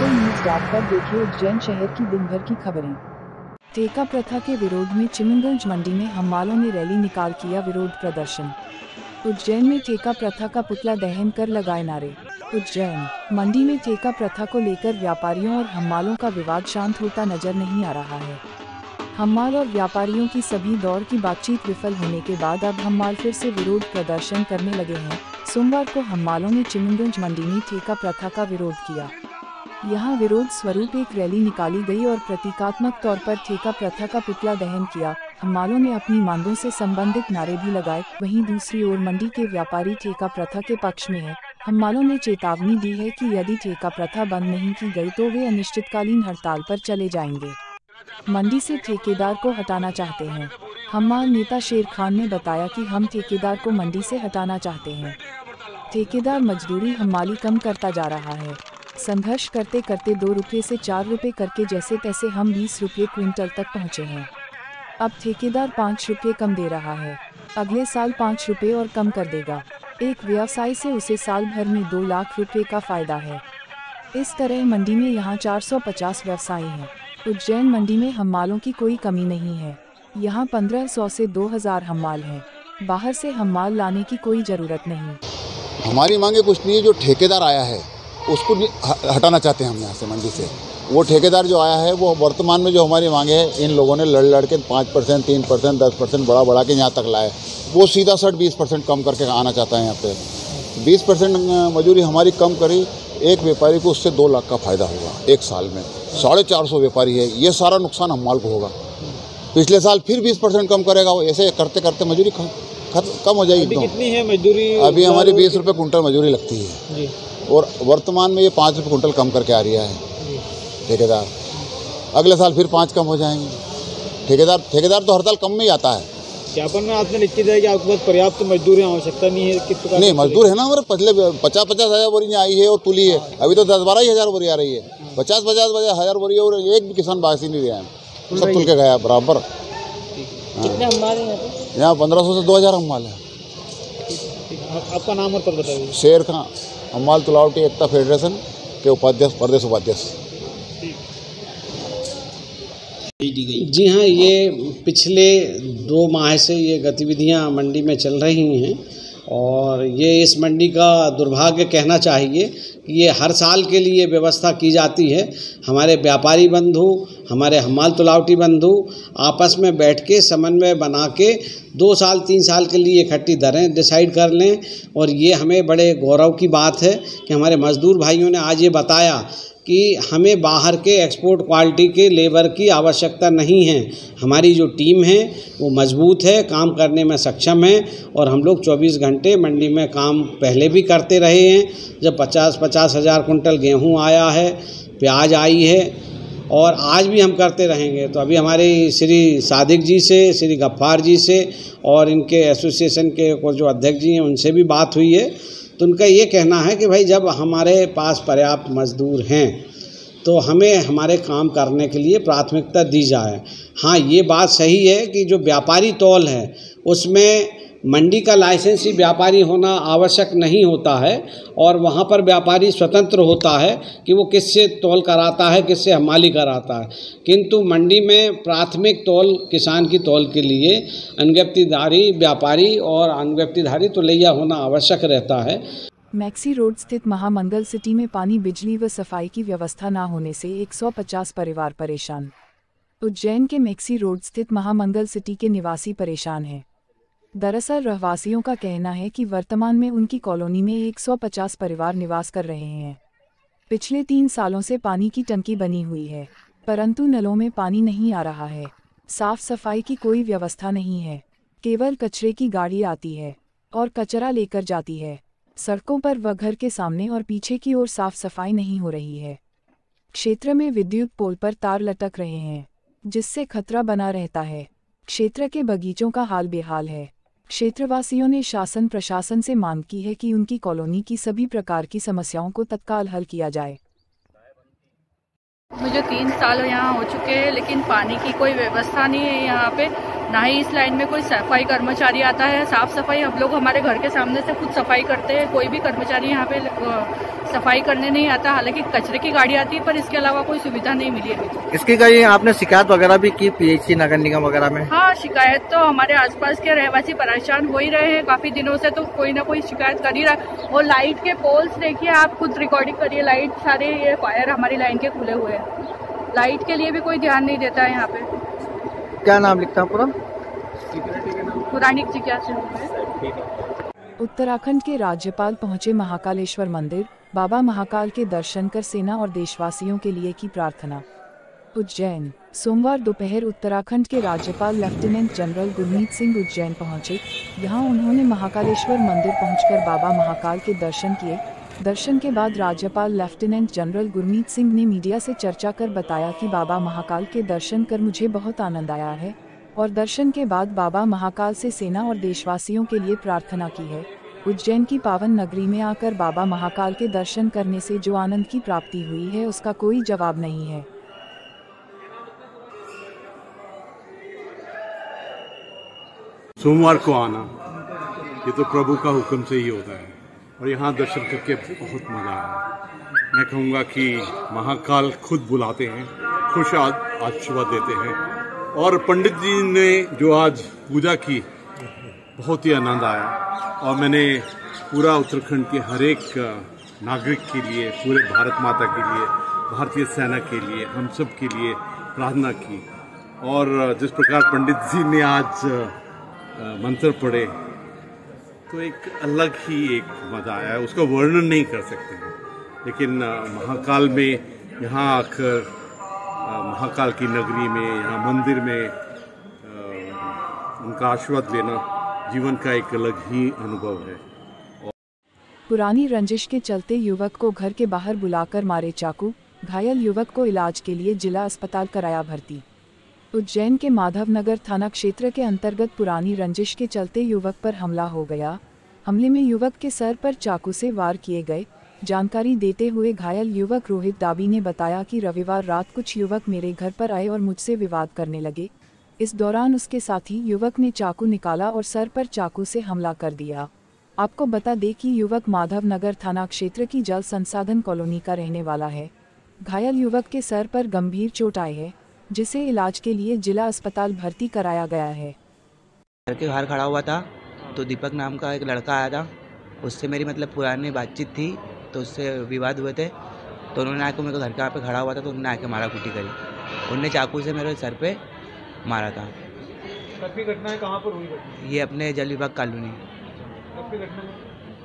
News पर देखिए उज्जैन शहर की दिन भर की खबरें। ठेका प्रथा के विरोध में चिमनगंज मंडी में हम्मालों ने रैली निकाल किया विरोध प्रदर्शन। उज्जैन में ठेका प्रथा का पुतला दहन कर लगाए नारे। उज्जैन मंडी में ठेका प्रथा को लेकर व्यापारियों और हम्मालों का विवाद शांत होता नजर नहीं आ रहा है। हम्माल और व्यापारियों की सभी दौर की बातचीत विफल होने के बाद अब हम्माल फिर से विरोध प्रदर्शन करने लगे हैं। सोमवार को हम्मालों ने चिमनगंज मंडी में ठेका प्रथा का विरोध किया। यहां विरोध स्वरूप एक रैली निकाली गई और प्रतीकात्मक तौर पर ठेका प्रथा का पुतला दहन किया। हम्मालों ने अपनी मांगों से संबंधित नारे भी लगाए। वहीं दूसरी ओर मंडी के व्यापारी ठेका प्रथा के पक्ष में है। हम्मालों ने चेतावनी दी है कि यदि ठेका प्रथा बंद नहीं की गई तो वे अनिश्चितकालीन हड़ताल पर चले जाएंगे। मंडी से ठेकेदार को हटाना चाहते हैं। हम्माल नेता शेर खान ने बताया कि हम ठेकेदार को मंडी से हटाना चाहते हैं। ठेकेदार मजदूरी हम्माली कम करता जा रहा है। संघर्ष करते करते 2 रुपये से 4 रुपये करके जैसे तैसे हम 20 रुपये क्विंटल तक पहुँचे हैं। अब ठेकेदार 5 रुपये कम दे रहा है। अगले साल 5 रुपये और कम कर देगा। एक व्यवसाय से उसे साल भर में 2 लाख रुपये का फायदा है। इस तरह मंडी में यहाँ 450 व्यवसायी हैं। उज्जैन मंडी में हम्मालों की कोई कमी नहीं है। यहाँ 1500 से 2000 हम्माल हैं। बाहर से हम्माल लाने की कोई ज़रूरत नहीं। हमारी मांगे कुछ नहीं है। जो ठेकेदार आया है उसको हटाना चाहते हैं हम यहाँ से मंडी से। वो ठेकेदार जो आया है वो वर्तमान में जो हमारी मांगे है इन लोगों ने लड़ के 5%, 3%, 10% बढ़ा के यहाँ तक लाए। वो सीधा 20% कम करके आना चाहता है यहाँ पे। 20% मजदूरी हमारी कम करी। एक व्यापारी को उससे 2 लाख का फ़ायदा होगा एक साल में। 450 व्यापारी है, ये सारा नुकसान हम्माल को होगा। पिछले साल फिर 20% कम करेगा। वो ऐसे करते करते मजदूरी कम हो जाएगी। अभी कितनी है मजदूरी? अभी हमारी 20 रुपये कुंटल मजदूरी लगती है जी। और वर्तमान में ये 5 रुपये कुंटल कम करके आ रहा है ठेकेदार। अगले साल फिर 5 कम हो जाएंगे। ठेकेदार तो हर साल कम में ही आता है। ज्ञापन में आपने लिख दिया कि आपके पास पर्याप्त मजदूरी आवश्यकता नहीं है। नहीं, मजदूर है ना हमारे। पहले 50-50 हज़ार बोरी आई है और तुली है। अभी तो 10-12 हज़ार बोरी आ रही है। 50-50 हज़ार बोरी और एक भी किसान बासी नहीं दिया है। सब तुल के गया बराबर। कितने हम्माल हैं यहाँ 1500 से 2000 हम्माल है। आपका नाम और पद बताइए। शेर खां, हम्माल तुलावटी एकता फेडरेशन के उपाध्यक्ष, प्रदेश उपाध्यक्ष। जी हाँ, ये पिछले 2 माह से ये गतिविधियां मंडी में चल रही हैं और ये इस मंडी का दुर्भाग्य कहना चाहिए कि ये हर साल के लिए व्यवस्था की जाती है। हमारे व्यापारी बंधु, हमारे हम्माल तुलावटी बंधु आपस में बैठ के समन्वय बना के 2 साल 3 साल के लिए इकट्ठी दरें डिसाइड कर लें। और ये हमें बड़े गौरव की बात है कि हमारे मजदूर भाइयों ने आज ये बताया कि हमें बाहर के एक्सपोर्ट क्वालिटी के लेबर की आवश्यकता नहीं है। हमारी जो टीम है वो मजबूत है, काम करने में सक्षम है और हम लोग 24 घंटे मंडी में काम पहले भी करते रहे हैं। जब 50-50 हज़ार कुंटल गेहूं आया है, प्याज आई है और आज भी हम करते रहेंगे। तो अभी हमारे श्री सादिक जी से, श्री गफ्फार जी से और इनके एसोसिएशन के जो अध्यक्ष जी हैं उनसे भी बात हुई है। तो उनका ये कहना है कि भाई जब हमारे पास पर्याप्त मजदूर हैं तो हमें हमारे काम करने के लिए प्राथमिकता दी जाए। हाँ, ये बात सही है कि जो व्यापारी तौल है उसमें मंडी का लाइसेंसी व्यापारी होना आवश्यक नहीं होता है और वहाँ पर व्यापारी स्वतंत्र होता है कि वो किससे तौल कराता है, किससे हम्माली कराता है। किंतु मंडी में प्राथमिक तौल किसान की तौल के लिए अनगिनतीधारी व्यापारी और अनगिनतीधारी तुलैया होना आवश्यक रहता है। मैक्सी रोड स्थित महामंगल सिटी में पानी, बिजली व सफाई की व्यवस्था न होने से 150 परिवार परेशान। उज्जैन के मैक्सी रोड स्थित महामंगल सिटी के निवासी परेशान हैं। दरअसल रहवासियों का कहना है कि वर्तमान में उनकी कॉलोनी में 150 परिवार निवास कर रहे हैं। पिछले 3 सालों से पानी की टंकी बनी हुई है परंतु नलों में पानी नहीं आ रहा है। साफ सफाई की कोई व्यवस्था नहीं है। केवल कचरे की गाड़ी आती है और कचरा लेकर जाती है। सड़कों पर व घर के सामने और पीछे की ओर साफ सफाई नहीं हो रही है। क्षेत्र में विद्युत पोल पर तार लटक रहे हैं जिससे खतरा बना रहता है। क्षेत्र के बगीचों का हाल बेहाल है। क्षेत्रवासियों ने शासन प्रशासन से मांग की है कि उनकी कॉलोनी की सभी प्रकार की समस्याओं को तत्काल हल किया जाए। मुझे 3 साल यहाँ हो चुके हैं लेकिन पानी की कोई व्यवस्था नहीं है यहाँ पे। ना ही इस लाइन में कोई सफाई कर्मचारी आता है। साफ सफाई हम लोग हमारे घर के सामने से खुद सफाई करते हैं, कोई भी कर्मचारी यहाँ पे सफाई करने नहीं आता। हालांकि कचरे की गाड़ी आती है, पर इसके अलावा कोई सुविधा नहीं मिली अभी तक। इसकी कहीं आपने शिकायत वगैरह भी की पीएचसी नगर निगम वगैरह में? हाँ, शिकायत तो हमारे आसपास के रहवासी परेशान हो ही रहे हैं काफी दिनों से, तो कोई ना कोई शिकायत कर ही रहा है। और लाइट के पोल्स देखिए, आप खुद रिकॉर्डिंग करिए, लाइट सारे ये वायर हमारी लाइन के खुले हुए हैं। लाइट के लिए भी कोई ध्यान नहीं देता है यहाँ पे। क्या नाम लिखता है पूरा? पुरानी जिज्ञासा। उत्तराखंड के राज्यपाल पहुंचे महाकालेश्वर मंदिर, बाबा महाकाल के दर्शन कर सेना और देशवासियों के लिए की प्रार्थना। उज्जैन, सोमवार दोपहर उत्तराखंड के राज्यपाल लेफ्टिनेंट जनरल गुरमीत सिंह उज्जैन पहुंचे। यहां उन्होंने महाकालेश्वर मंदिर पहुंचकर बाबा महाकाल के दर्शन किए। दर्शन के बाद राज्यपाल लेफ्टिनेंट जनरल गुरमीत सिंह ने मीडिया से चर्चा कर बताया कि बाबा महाकाल के दर्शन कर मुझे बहुत आनंद आया है और दर्शन के बाद बाबा महाकाल से सेना और देशवासियों के लिए प्रार्थना की है। उज्जैन की पावन नगरी में आकर बाबा महाकाल के दर्शन करने से जो आनंद की प्राप्ति हुई है उसका कोई जवाब नहीं है। सोमवार को आना ये तो प्रभु का हुक्म से ही होता है और यहाँ दर्शन करके बहुत मजा आया। मैं कहूँगा कि महाकाल खुद बुलाते हैं, खुश आशीर्वाद देते हैं और पंडित जी ने जो आज पूजा की बहुत ही आनंद आया और मैंने पूरा उत्तराखंड के हर एक नागरिक के लिए, पूरे भारत माता के लिए, भारतीय सेना के लिए, हम सब के लिए प्रार्थना की। और जिस प्रकार पंडित जी ने आज मंत्र पढ़े तो एक अलग ही एक मजा आया, उसका वर्णन नहीं कर सकते हैं। लेकिन महाकाल में यहाँ आकर महाकाल की नगरी में, यहाँ मंदिर में उनका आशीर्वाद लेना जीवन का एक अलग ही अनुभव है। पुरानी रंजिश के चलते युवक को घर के बाहर बुलाकर मारे चाकू, घायल युवक को इलाज के लिए जिला अस्पताल कराया भर्ती। उज्जैन के माधवनगर थाना क्षेत्र के अंतर्गत पुरानी रंजिश के चलते युवक पर हमला हो गया। हमले में युवक के सर पर चाकू से वार किए गए। जानकारी देते हुए घायल युवक रोहित दाबी ने बताया कि रविवार रात कुछ युवक मेरे घर पर आए और मुझसे विवाद करने लगे। इस दौरान उसके साथी युवक ने चाकू निकाला और सर पर चाकू से हमला कर दिया। आपको बता दें कि युवक माधवनगर थाना क्षेत्र की जल संसाधन कॉलोनी का रहने वाला है। घायल युवक के सर पर गंभीर चोट आई है, जिसे इलाज के लिए जिला अस्पताल भर्ती कराया गया है। घर के बाहर खड़ा हुआ था तो दीपक नाम का एक लड़का आया था, उससे मेरी पुरानी बातचीत थी, तो उससे विवाद हुए थे। तो उन्होंने आके मेरे को घर के यहाँ पे खड़ा हुआ था तो उन्होंने आके मारा कुटी करी। उन्होंने चाकू से मेरे सर पे मारा था। घटना कहाँ पर हुई? ये अपने जल विभाग कॉलोनी।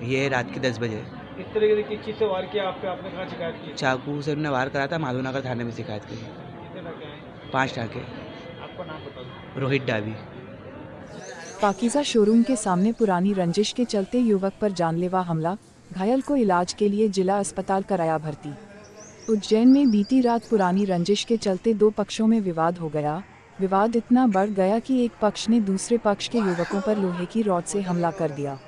ये रात के 10 बजे। किस तरह की चीज से वार किया आप पे? आपने कहाँ शिकायत की? चाकू से उन्होंने वार करा था, माधवनगर थाने में शिकायत की। 5 टाँके। आपका नाम बता दो। रोहित डाबी। पाकीज़ा शोरूम के सामने पुरानी रंजिश के चलते युवक पर जानलेवा हमला, घायल को इलाज के लिए जिला अस्पताल कराया भर्ती। उज्जैन में बीती रात पुरानी रंजिश के चलते दो पक्षों में विवाद हो गया। विवाद इतना बढ़ गया कि एक पक्ष ने दूसरे पक्ष के युवकों पर लोहे की रॉड से हमला कर दिया।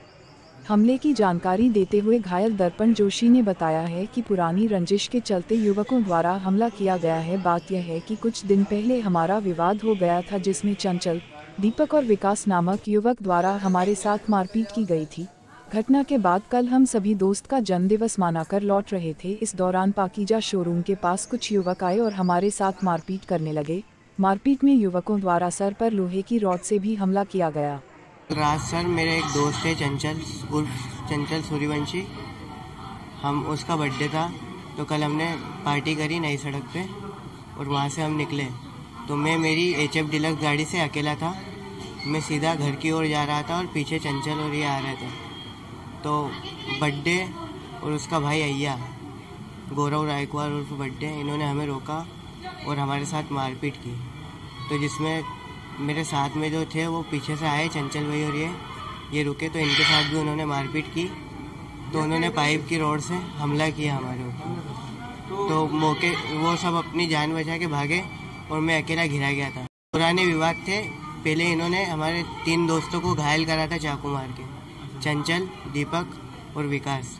हमले की जानकारी देते हुए घायल दर्पण जोशी ने बताया है कि पुरानी रंजिश के चलते युवकों द्वारा हमला किया गया है। बात यह है कि कुछ दिन पहले हमारा विवाद हो गया था, जिसमें चंचल, दीपक और विकास नामक युवक द्वारा हमारे साथ मारपीट की गई थी। घटना के बाद कल हम सभी दोस्त का जन्मदिवस मनाकर लौट रहे थे। इस दौरान पाकीज़ा शोरूम के पास कुछ युवक आए और हमारे साथ मारपीट करने लगे। मारपीट में युवकों द्वारा सर पर लोहे की रॉड से भी हमला किया गया। रात सर मेरे एक दोस्त है चंचल, उर्फ चंचल सूर्यवंशी, हम उसका बर्थडे था तो कल हमने पार्टी करी नई सड़क पे और वहाँ से हम निकले तो मैं मेरी HF डिलक्स गाड़ी से अकेला था। मैं सीधा घर की ओर जा रहा था और पीछे चंचल और ये आ रहे थे। तो बर्थडे और उसका भाई अय्या, गौरव रायकवाड़ उर्फ बर्थडे, इन्होंने हमें रोका और हमारे साथ मारपीट की। तो जिसमें मेरे साथ में जो थे वो पीछे से आए, चंचल भाई और ये रुके तो इनके साथ भी उन्होंने मारपीट की। तो उन्होंने पाइप की रॉड से हमला किया हमारे ऊपर। तो मौके वो सब अपनी जान बचा के भागे और मैं अकेला घिरा गया था। पुराने विवाद थे, पहले इन्होंने हमारे 3 दोस्तों को घायल करा था चाकू मार के, चंचल, दीपक और विकास।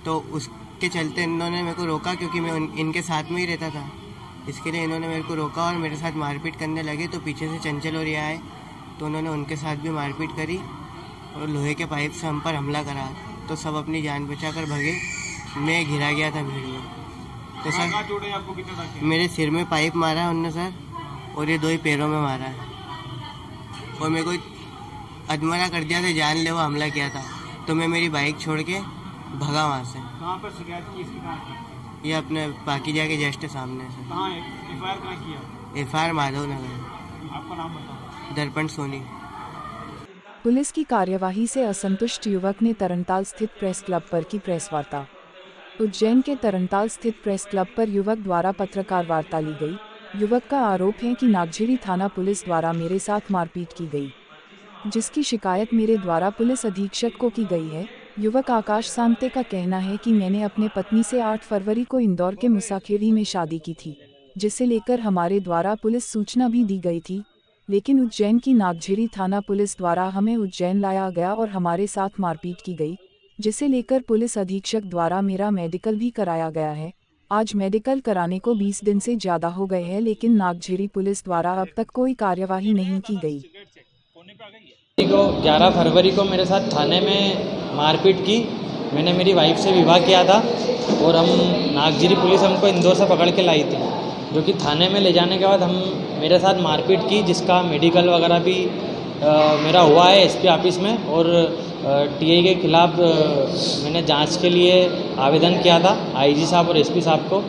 तो उसके चलते इन्होंने मेरे को रोका क्योंकि मैं इनके साथ में ही रहता था। इसके लिए इन्होंने मेरे को रोका और मेरे साथ मारपीट करने लगे। तो पीछे से चंचल और ये आए तो उन्होंने उनके साथ भी मारपीट करी और लोहे के पाइप से हम पर हमला करा। तो सब अपनी जान बचाकर भागे। मैं घिरा गया था भीड़ में। तो सर मेरे सिर में पाइप मारा है उनने सर, और ये 2 ही पैरों में मारा है, और मेरे को अधमरा कर दिया था, जानलेवा हमला किया था। तो मैं मेरी बाइक छोड़ के भगा वहाँ से। कहाँ पर शिकायत की इसकी? ये अपने पाकीजा के जस्ट सामने से। कहाँ एफआईआर कहाँ किया? एफआईआर माधव नगर। आपका नाम बताओ। दर्पण सोनी। पुलिस की कार्यवाही से असंतुष्ट युवक ने तरनताल स्थित प्रेस क्लब पर की प्रेस वार्ता। उज्जैन के तरनताल स्थित प्रेस क्लब पर युवक द्वारा पत्रकार वार्ता ली गई। युवक का आरोप है कि नागझिरी थाना पुलिस द्वारा मेरे साथ मारपीट की गई, जिसकी शिकायत मेरे द्वारा पुलिस अधीक्षक को की गई है। युवक आकाश सांगते का कहना है कि मैंने अपने पत्नी से 8 फरवरी को इंदौर के मुसाखेड़ी में शादी की थी, जिसे लेकर हमारे द्वारा पुलिस सूचना भी दी गई थी, लेकिन उज्जैन की नागझिरी थाना पुलिस द्वारा हमें उज्जैन लाया गया और हमारे साथ मारपीट की गई, जिसे लेकर पुलिस अधीक्षक द्वारा मेरा मेडिकल भी कराया गया है। आज मेडिकल कराने को 20 दिन से ज़्यादा हो गए हैं, लेकिन नागझिरी पुलिस द्वारा अब तक कोई कार्यवाही नहीं की गई। 11 फरवरी को मेरे साथ थाने में मारपीट की। मैंने मेरी वाइफ से विवाह किया था और हम नागझिरी पुलिस हमको इंदौर से पकड़ के लाई थी, जो कि थाने में ले जाने के बाद हम मेरे साथ मारपीट की, जिसका मेडिकल वगैरह भी मेरा हुआ है एसपी ऑफिस में। और टीआई के खिलाफ मैंने जांच के लिए आवेदन किया था आईजी साहब और एसपी साहब को,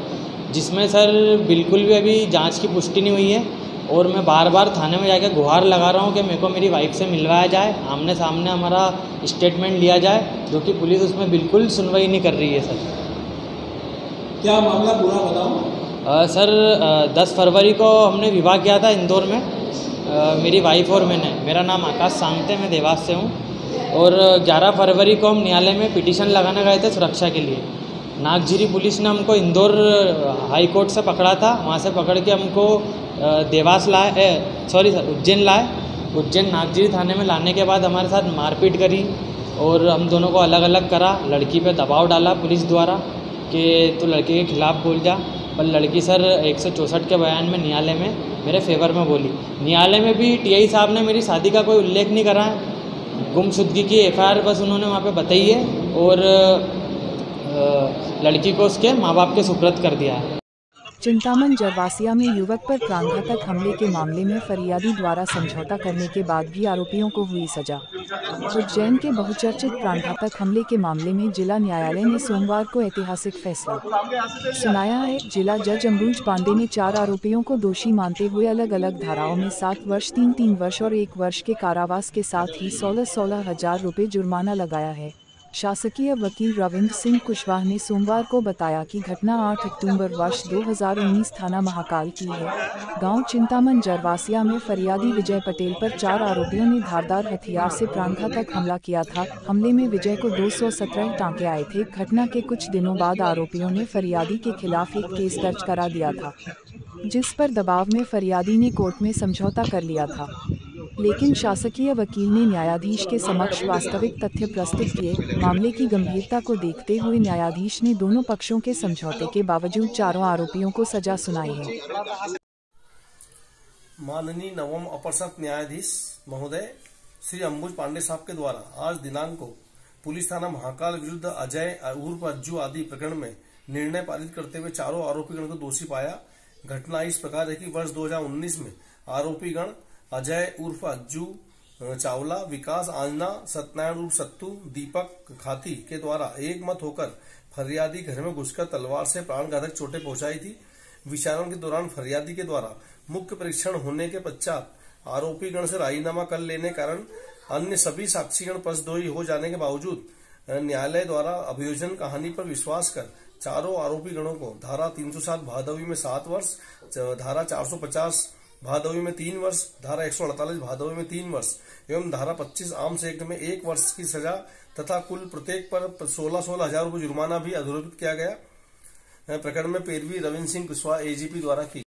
जिसमें सर बिल्कुल भी अभी जांच की पुष्टि नहीं हुई है। और मैं बार बार थाने में जाकर गुहार लगा रहा हूँ कि मेरे को मेरी वाइफ से मिलवाया जाए, आमने सामने हमारा स्टेटमेंट लिया जाए, जो कि पुलिस उसमें बिल्कुल सुनवाई नहीं कर रही है। सर क्या मामला पूरा बताओ। सर 10 फरवरी को हमने विवाह किया था इंदौर में, मेरी वाइफ और मैंने। मेरा नाम आकाश सांगते, मैं देवास से हूँ। और 11 फरवरी को हम न्यायालय में पिटीशन लगाने गए थे सुरक्षा के लिए। नागझिरी पुलिस ने हमको इंदौर हाई कोर्ट से पकड़ा था, वहाँ से पकड़ के हमको देवास लाए, उज्जैन लाए। उज्जैन नागझिरी थाने में लाने के बाद हमारे साथ मारपीट करी और हम दोनों को अलग अलग करा। लड़की पे दबाव डाला पुलिस द्वारा कि तू लड़के के खिलाफ़ बोल जा, पर लड़की सर 164 के बयान में न्यायालय में मेरे फेवर में बोली। न्यायालय में भी टीआई साहब ने मेरी शादी का कोई उल्लेख नहीं करा है, गुमशुदगी की एफआईआर बस उन्होंने वहाँ पे बताई है और लड़की को उसके माँ बाप के सुपुर्द कर दिया है। चिंतामन जरवासिया में युवक पर प्राणघातक हमले के मामले में फरियादी द्वारा समझौता करने के बाद भी आरोपियों को हुई सजा। उज्जैन के बहुचर्चित प्राणघातक हमले के मामले में जिला न्यायालय ने सोमवार को ऐतिहासिक फैसला सुनाया है। जिला जज अम्बुज पांडे ने 4 आरोपियों को दोषी मानते हुए अलग अलग धाराओं में 7 वर्ष, 3 वर्ष और 1 वर्ष के कारावास के साथ ही 16,000 रुपये जुर्माना लगाया है। शासकीय वकील रविंद्र सिंह कुशवाहा ने सोमवार को बताया कि घटना 8 अक्टूबर वर्ष 2019 थाना महाकाल की है। गांव चिंतामन जरवासिया में फरियादी विजय पटेल पर 4 आरोपियों ने धारदार हथियार से प्राणघातक हमला किया था। हमले में विजय को 217 टांके आए थे। घटना के कुछ दिनों बाद आरोपियों ने फरियादी के खिलाफ एक केस दर्ज करा दिया था, जिस पर दबाव में फरियादी ने कोर्ट में समझौता कर लिया था, लेकिन शासकीय वकील ने न्यायाधीश के समक्ष वास्तविक तथ्य प्रस्तुत किए। मामले की गंभीरता को देखते हुए न्यायाधीश ने दोनों पक्षों के समझौते के बावजूद 4 आरोपियों को सजा सुनाई है। माननीय नवम अपर सत्र न्यायाधीश महोदय श्री अम्बुज पांडे साहब के द्वारा आज दिनांक को पुलिस थाना महाकाल विरुद्ध अजय उर्फ अज्जू आदि प्रकरण में निर्णय पारित करते हुए 4 आरोपीगण को दोषी पाया। घटना इस प्रकार है कि वर्ष 2019 में आरोपीगण अजय उर्फ अज्जू चावला, विकास आंजना, सत्यनारायण उर्फ सत्तू, दीपक खाती के द्वारा एक मत होकर फरियादी घर में घुसकर तलवार से प्राणघातक चोटें पहुंचाई थी। विचारण के दौरान फरियादी के द्वारा मुख्य परीक्षण होने के पश्चात आरोपीगण से राजीनामा कर लेने कारण अन्य सभी साक्षीगण पक्षधोयी हो जाने के बावजूद न्यायालय द्वारा अभियोजन कहानी पर विश्वास कर 4 आरोपीगणों को धारा 307 भादवी में 7 वर्ष, धारा 450 भादवी में 3 वर्ष, धारा 148 भादवी में 3 वर्ष एवं धारा 25 आर्म्स एक्ट में 1 वर्ष की सजा तथा कुल प्रत्येक पर 16,000 रुपये जुर्माना भी अधरोपित किया गया। प्रकरण में पैरवी रविंद्र सिंह कुशवाहा एजीपी द्वारा की।